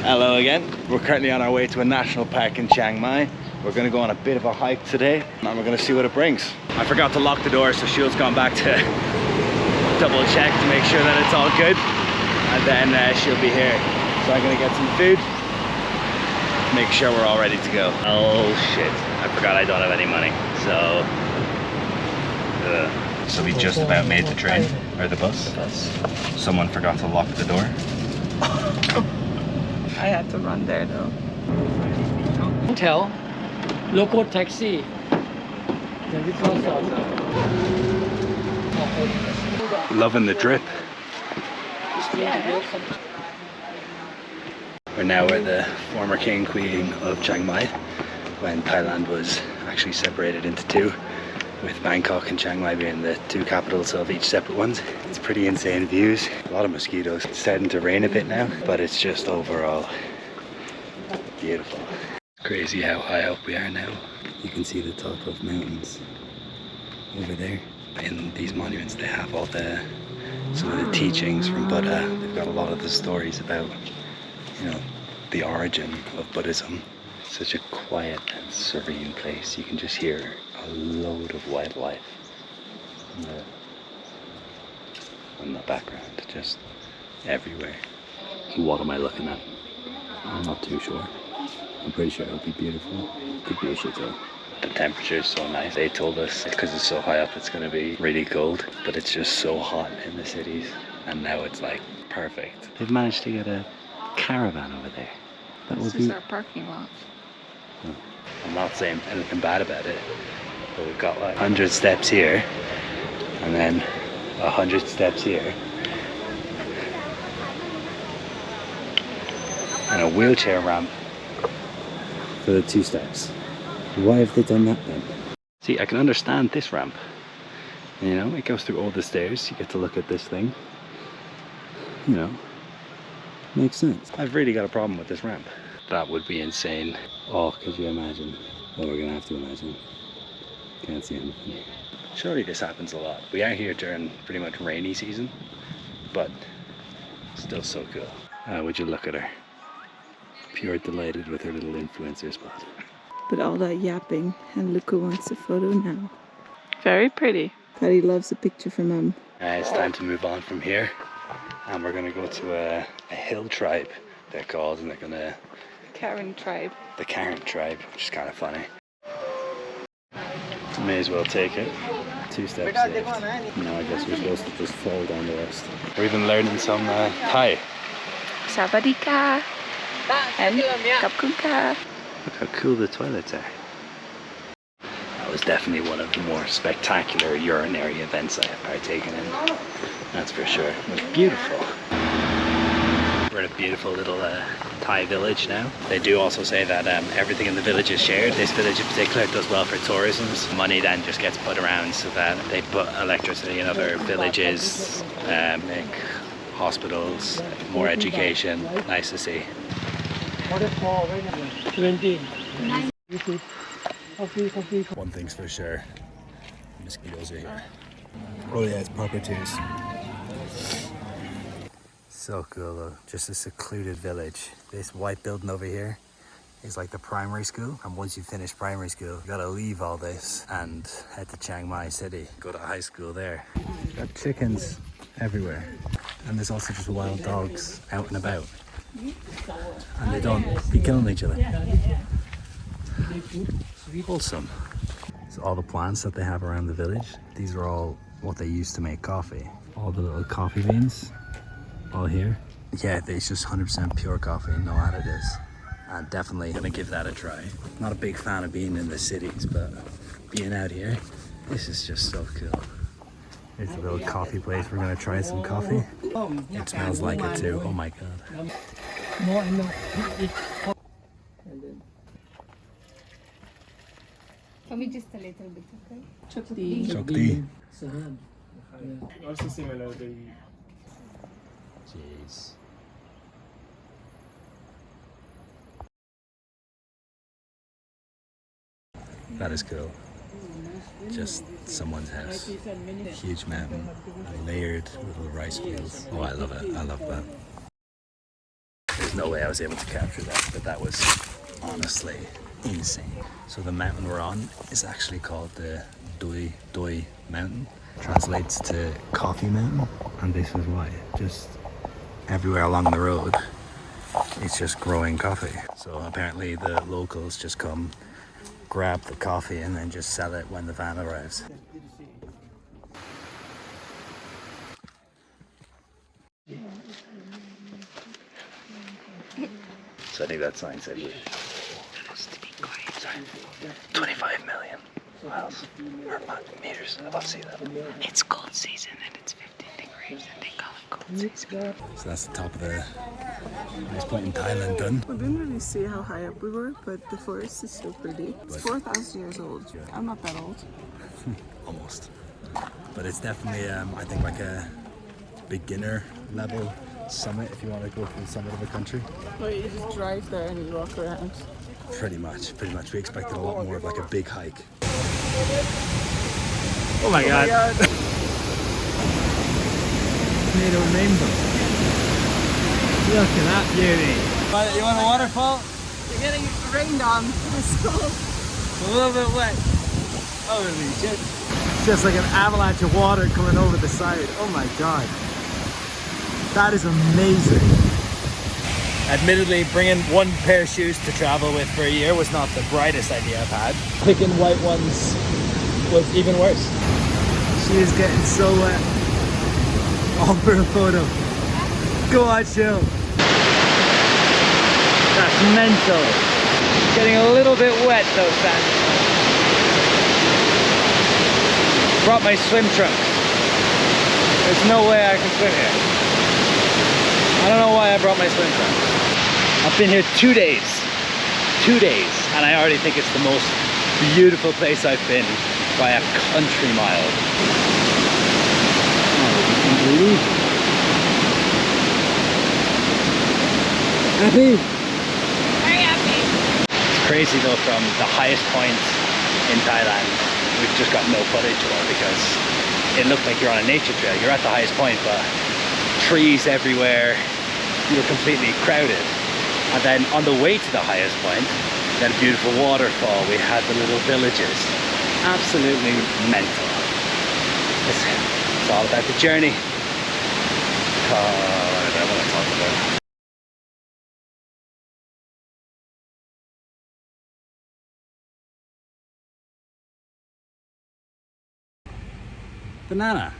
Hello again. We're currently on our way to a national park in Chiang Mai. We're going to go on a bit of a hike today and we're going to see what it brings. I forgot to lock the door, so Shul's gone back to double check to make sure that it's all good, and then she'll be here. So I'm going to get some food, make sure we're all ready to go. Oh shit, I forgot I don't have any money, so we just about made the train, or the bus. Someone forgot to lock the door. I had to run there though. Hotel, local taxi. Loving the drip. We're now at the former king queen of Chiang Mai, when Thailand was actually separated into two, with Bangkok and Chiang Mai being the two capitals of each separate ones. It's pretty insane views. A lot of mosquitoes. It's starting to rain a bit now, but it's just overall beautiful. Crazy how high up we are now. You can see the top of mountains over there. In these monuments they have all some of the teachings from Buddha. They've got a lot of the stories about, you know, the origin of Buddhism. Such a quiet and serene place. You can just hear a load of wildlife in the background, just everywhere. What am I looking at? I'm not too sure. I'm pretty sure it would be beautiful. Could be a shit though. The temperature is so nice. They told us because it's so high up it's going to be really cold, but it's just so hot in the cities, and now it's like perfect. They've managed to get a caravan over there. This is our parking lot. I'm not saying anything bad about it, but we've got like 100 steps here and then 100 steps here and a wheelchair ramp for the 2 steps. Why have they done that then? See, I can understand this ramp, you know, it goes through all the stairs, you get to look at this thing, you know, makes sense. I've really got a problem with this ramp. That would be insane. Oh, could you imagine? Well, we're gonna have to imagine. Can't see anything. Surely this happens a lot. We are here during pretty much rainy season, but still so cool. Would you look at her? Pure delighted with her little influencer spot. But all that yapping, and look who wants a photo now. Very pretty. Paddy loves a picture from Mum. It's time to move on from here, and we're gonna go to a hill tribe, they're called, and they're gonna... Karen tribe. The Karen tribe, which is kind of funny. May as well take it. 2 steps left. Now I guess we're supposed to just fall down the rest. We're even learning some Thai. Sawadika and Kapkunka. Look how cool the toilets are. That was definitely one of the more spectacular urinary events I have partaken in. That's for sure. It was beautiful. We're in a beautiful little Thai village now. They do also say that everything in the village is shared. This village in particular does well for tourism. Money then just gets put around so that they put electricity in other villages, make hospitals, more education. Nice to see. 20. One thing's for sure, mosquitoes are here. Oh yeah, it's proper tears. So cool though, just a secluded village. This white building over here is like the primary school, and once you finish primary school, you gotta leave all this and head to Chiang Mai City, go to high school there. Got chickens everywhere, and there's also just wild dogs out and about, and they don't be killing each other. Wholesome. So all the plants that they have around the village, these are all what they used to make coffee. All the little coffee beans, all here. Yeah, it's just 100% pure coffee, no additives. And definitely gonna give that a try. Not a big fan of being in the cities, but being out here, this is just so cool. Here's a little coffee place. We're gonna try some coffee. It smells like it too. Oh my god. For me, just a little bit, okay? Chukti. Chokti. Also similar. Jeez. That is cool. Just someone's house. Huge mountain, layered little rice fields. Oh, I love it. I love that. There's no way I was able to capture that, but that was honestly insane. So the mountain we're on is actually called the Doi Mountain. Translates to Coffee Mountain, and this is why. Just everywhere along the road, it's just growing coffee. So apparently the locals just come, grab the coffee, and then just sell it when the van arrives. So I think that sign said we to be quiet. Sorry. 25 million miles or meters above sea level. It's cold season and it's 15 degrees and they call it cold season. So that's the top of the highest point in Thailand done. We didn't really see how high up we were, but the forest is so pretty. It's 4,000 years old. I'm not that old. Almost. But it's definitely, I think, like a beginner level summit if you want to go to the summit of a country. Well, you just drive there and you walk around. Pretty much. We expected a lot more of like a big hike. Oh my god. Made a rainbow. Look at that beauty. You want a waterfall? You're getting rained on. It's cold. A little bit wet. Holy shit. It's just like an avalanche of water coming over the side. Oh my god. That is amazing. Admittedly, bringing one pair of shoes to travel with for a year was not the brightest idea I've had. Picking white ones was even worse. She is getting so wet. All for a photo. Go on, Jill. That's mental. Getting a little bit wet though, Sam. Brought my swim trunks. There's no way I can swim here. I don't know why I brought my swim trunks. I've been here 2 days, and I already think it's the most beautiful place I've been by a country mile. Happy? Very happy. It's crazy though, from the highest point in Thailand, we've just got no footage of it because it looked like you're on a nature trail. You're at the highest point, but trees everywhere, you're completely crowded. And then on the way to the highest point, then a beautiful waterfall, we had the little villages. Absolutely mental. It's all about the journey. Oh, I want to talk about it. Banana.